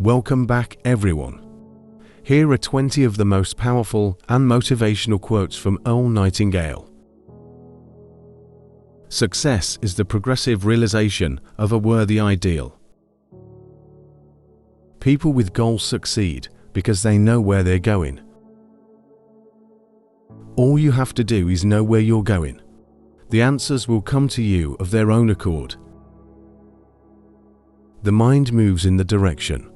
Welcome back, everyone. Here are 20 of the most powerful and motivational quotes from Earl Nightingale. Success is the progressive realization of a worthy ideal. People with goals succeed because they know where they're going. All you have to do is know where you're going. The answers will come to you of their own accord. The mind moves in the direction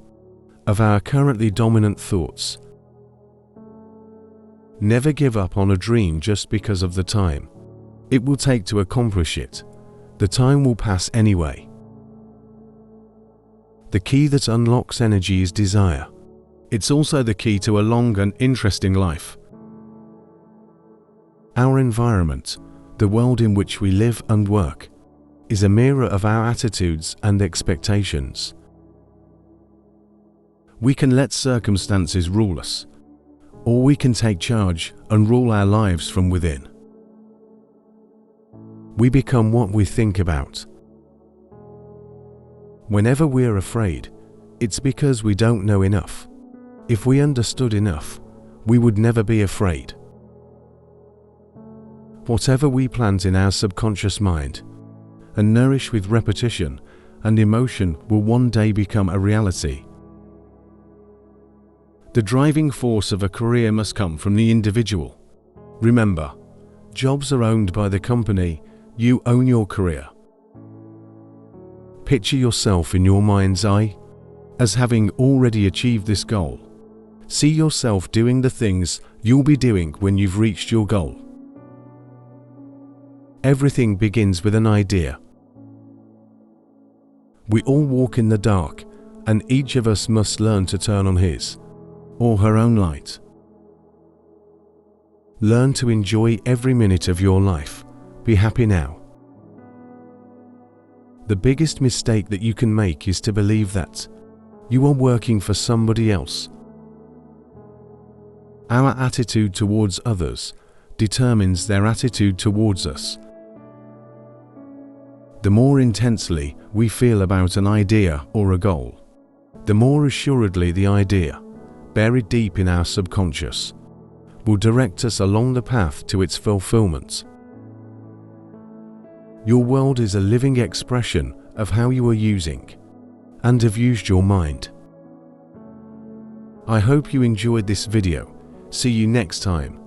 of our currently dominant thoughts. Never give up on a dream just because of the time it will take to accomplish it. The time will pass anyway. The key that unlocks energy is desire. It's also the key to a long and interesting life. Our environment, the world in which we live and work, is a mirror of our attitudes and expectations. We can let circumstances rule us, or we can take charge and rule our lives from within. We become what we think about. Whenever we are afraid, it's because we don't know enough. If we understood enough, we would never be afraid. Whatever we plant in our subconscious mind and nourish with repetition and emotion will one day become a reality. The driving force of a career must come from the individual. Remember, jobs are owned by the company, you own your career. Picture yourself in your mind's eye as having already achieved this goal. See yourself doing the things you'll be doing when you've reached your goal. Everything begins with an idea. We all walk in the dark, and each of us must learn to turn on his or her own light. Learn to enjoy every minute of your life. Be happy now. The biggest mistake that you can make is to believe that you are working for somebody else. Our attitude towards others determines their attitude towards us. The more intensely we feel about an idea or a goal, the more assuredly the idea, buried deep in our subconscious, will direct us along the path to its fulfillment. Your world is a living expression of how you are using and have used your mind. I hope you enjoyed this video. See you next time.